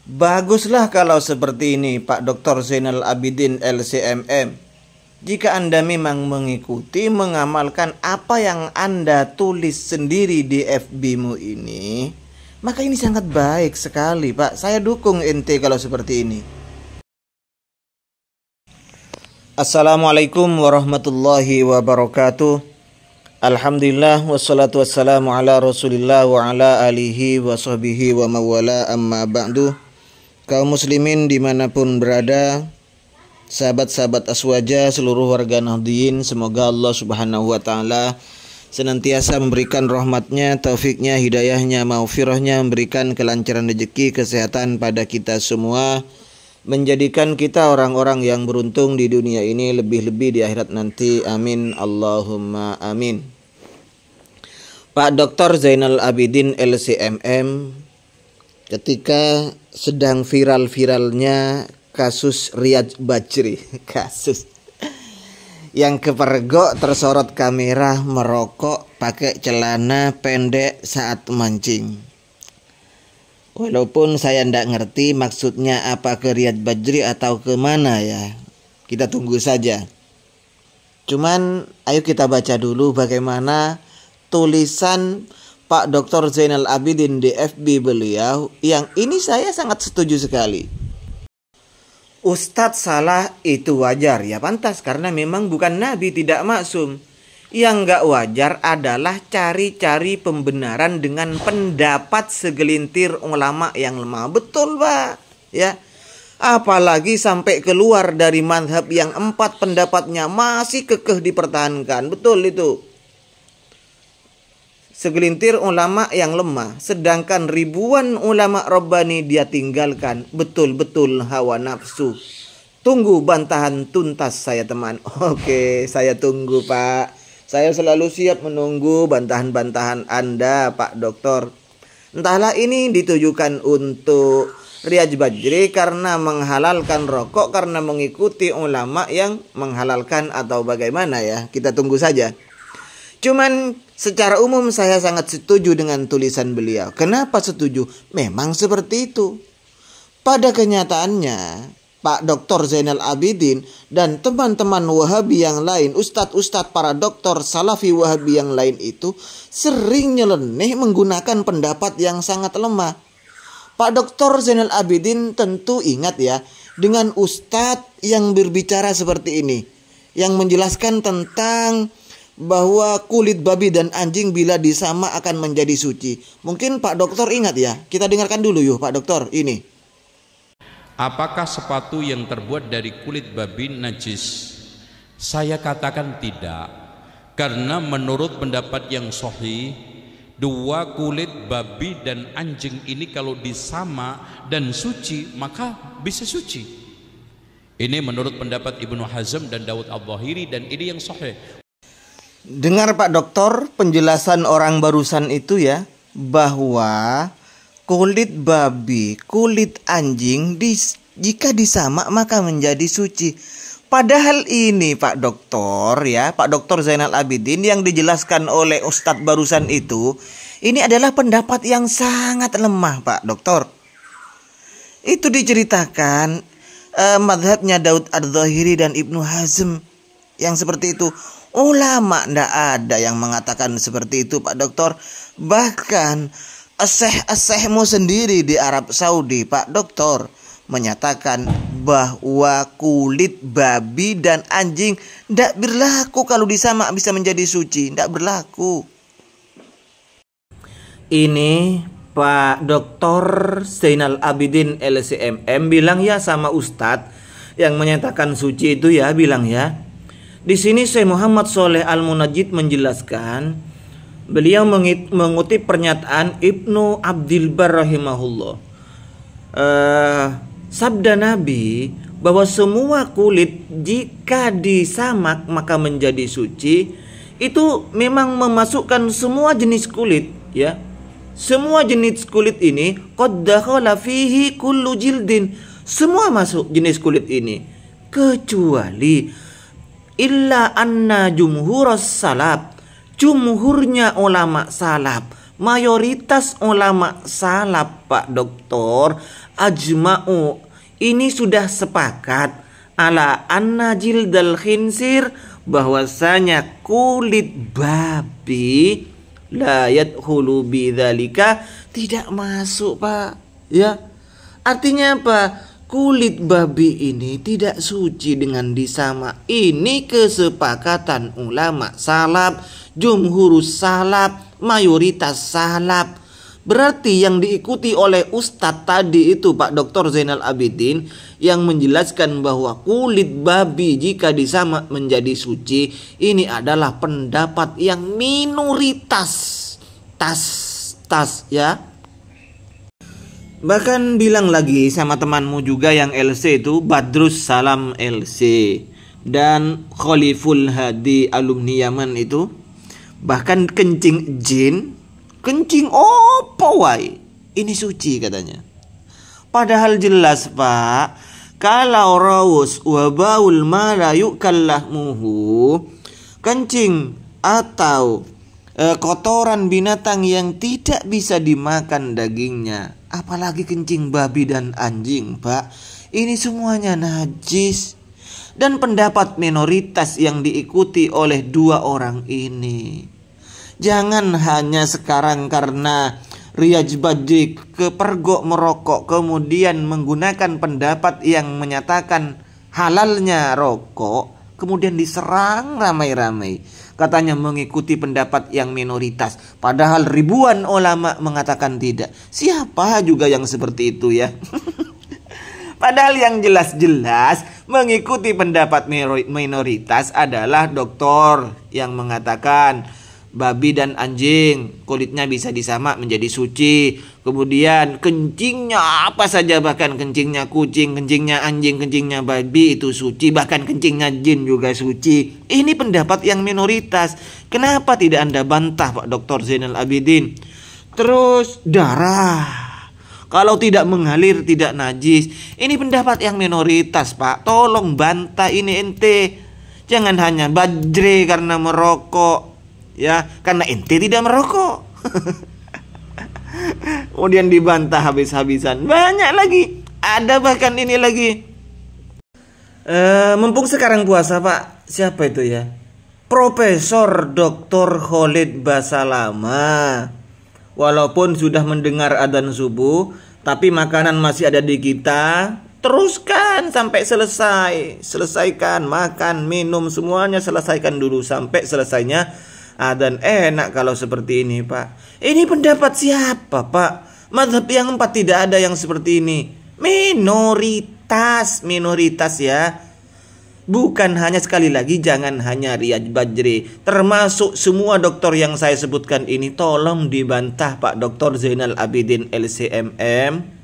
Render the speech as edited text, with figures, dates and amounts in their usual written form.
Baguslah kalau seperti ini Pak Dr. Zainal Abidin LCMM. Jika Anda memang mengikuti, mengamalkan apa yang Anda tulis sendiri di FB-mu ini, maka ini sangat baik sekali Pak. Saya dukung ente kalau seperti ini. Assalamualaikum warahmatullahi wabarakatuh. Alhamdulillah wassalatu wassalamu ala rasulillah wa ala alihi wa sahbihi wa mawala amma ba'du. Kaum muslimin dimanapun berada, sahabat-sahabat Aswaja, seluruh warga Nahdliyin, semoga Allah subhanahu wa ta'ala senantiasa memberikan rahmatnya, taufiknya, hidayahnya, maghfirahnya, memberikan kelancaran rezeki, kesehatan pada kita semua, menjadikan kita orang-orang yang beruntung di dunia ini, lebih-lebih di akhirat nanti. Amin Allahumma amin. Pak Dr. Zainal Abidin LCMM ketika sedang viral-viralnya kasus Riyadz Bajri, kasus yang kepergok tersorot kamera merokok pakai celana pendek saat mancing. Walaupun saya tidak ngerti maksudnya apa ke Riyadz Bajri atau ke mana ya, kita tunggu saja. Cuman ayo kita baca dulu bagaimana tulisan Pak Dr. Zainal Abidin di FB beliau, yang ini saya sangat setuju sekali. Ustadz salah itu wajar, ya pantas, karena memang bukan Nabi, tidak maksum. Yang gak wajar adalah cari-cari pembenaran dengan pendapat segelintir ulama yang lemah. Betul Pak, ya. Apalagi sampai keluar dari mazhab yang 4 pendapatnya masih kekeh dipertahankan. Betul itu. Segelintir ulama yang lemah, sedangkan ribuan ulama Rabbani dia tinggalkan. Betul-betul hawa nafsu. Tunggu bantahan tuntas saya teman. Oke, saya tunggu Pak. Saya selalu siap menunggu bantahan-bantahan Anda Pak Dokter. Entahlah ini ditujukan untuk Riyadz Bajri karena menghalalkan rokok, karena mengikuti ulama yang menghalalkan, atau bagaimana ya. Kita tunggu saja. Cuman secara umum saya sangat setuju dengan tulisan beliau. Kenapa setuju? Memang seperti itu. Pada kenyataannya, Pak Dr. Zainal Abidin dan teman-teman Wahabi yang lain, ustadz-ustadz para doktor Salafi Wahabi yang lain itu sering nyeleneh menggunakan pendapat yang sangat lemah. Pak Dr. Zainal Abidin tentu ingat ya dengan ustadz yang berbicara seperti ini, yang menjelaskan tentang bahwa kulit babi dan anjing bila disama akan menjadi suci. Mungkin Pak Dokter ingat ya. Kita dengarkan dulu yuk Pak Dokter ini. Apakah sepatu yang terbuat dari kulit babi najis? Saya katakan tidak. Karena menurut pendapat yang sahih, dua kulit babi dan anjing ini kalau disama dan suci, maka bisa suci. Ini menurut pendapat Ibnu Hazm dan Daud Al-Zahiri, dan ini yang sahih. Dengar Pak Dokter penjelasan orang barusan itu ya, bahwa kulit babi, kulit anjing jika disamak maka menjadi suci. Padahal ini Pak Dokter ya, Pak Dokter Zainal Abidin yang dijelaskan oleh Ustadz barusan itu, ini adalah pendapat yang sangat lemah Pak Dokter. Itu diceritakan madhabnya Daud Al-Zahiri dan Ibnu Hazm yang seperti itu. Ulama tidak ada yang mengatakan seperti itu Pak Dokter. Bahkan aseh-asehmu sendiri di Arab Saudi Pak Dokter menyatakan bahwa kulit babi dan anjing tidak berlaku kalau disamak bisa menjadi suci. Tidak berlaku. Ini Pak Dr. Zainal Abidin LCMM bilang ya sama Ustadz yang menyatakan suci itu ya, bilang ya. Di sini Syekh Muhammad Shaleh Al-Munajjid menjelaskan, beliau mengutip pernyataan Ibnu Abdil Bar rahimahullah. Sabda Nabi bahwa semua kulit jika disamak maka menjadi suci, itu memang memasukkan semua jenis kulit ya. Semua jenis kulit ini qad dakhala fihi kullu jildin. Semua masuk jenis kulit ini kecuali illa anna jumhuras salaf, jumhurnya ulama salaf mayoritas ulama salaf Pak Doktor ajma'u, ini sudah sepakat ala anna jildal khinsir, bahwasanya kulit babi la yadkhulu bidzalika, tidak masuk Pak, ya. Artinya apa? Kulit babi ini tidak suci dengan disama. Ini kesepakatan ulama salaf, jumhurus salaf, mayoritas salaf. Berarti yang diikuti oleh Ustadz tadi itu Pak Dr. Zainal Abidin yang menjelaskan bahwa kulit babi jika disama menjadi suci, ini adalah pendapat yang minoritas. Tas ya. Bahkan bilang lagi sama temanmu juga yang LC itu, Badrus Salam LC dan Khaliful Hadi alumni Yaman itu, bahkan kencing jin, kencing opo wae, ini suci katanya. Padahal jelas Pak, kalau rawus wa baul ma la yukallahu, kencing atau kotoran binatang yang tidak bisa dimakan dagingnya, apalagi kencing babi dan anjing Pak, ini semuanya najis. Dan pendapat minoritas yang diikuti oleh dua orang ini. Jangan hanya sekarang karena Riyadz Badri kepergok merokok kemudian menggunakan pendapat yang menyatakan halalnya rokok, kemudian diserang ramai-ramai. Katanya mengikuti pendapat yang minoritas. Padahal ribuan ulama mengatakan tidak. Siapa juga yang seperti itu ya? Padahal yang jelas-jelas mengikuti pendapat minoritas adalah doktor yang mengatakan babi dan anjing kulitnya bisa disamak menjadi suci. Kemudian kencingnya apa saja, bahkan kencingnya kucing, kencingnya anjing, kencingnya babi itu suci, bahkan kencingnya jin juga suci. Ini pendapat yang minoritas. Kenapa tidak Anda bantah Pak Dr. Zainal Abidin? Terus darah, kalau tidak mengalir tidak najis. Ini pendapat yang minoritas Pak. Tolong bantah ini ente. Jangan hanya Badri karena merokok, ya, karena ente tidak merokok. Kemudian dibantah habis-habisan. Banyak lagi. Ada bahkan ini lagi. Mumpung sekarang puasa Pak, siapa itu ya? Profesor Dr. Khalid Basalamah. Walaupun sudah mendengar adzan subuh, tapi makanan masih ada di kita. Teruskan sampai selesai. Selesaikan makan, minum, semuanya selesaikan dulu sampai selesainya adzan. Enak kalau seperti ini Pak. Ini pendapat siapa Pak? Mazhab yang 4 tidak ada yang seperti ini. Minoritas ya. Bukan hanya, sekali lagi, jangan hanya Riyadz Badri, termasuk semua dokter yang saya sebutkan ini tolong dibantah Pak Dr. Zainal Abidin LCMM.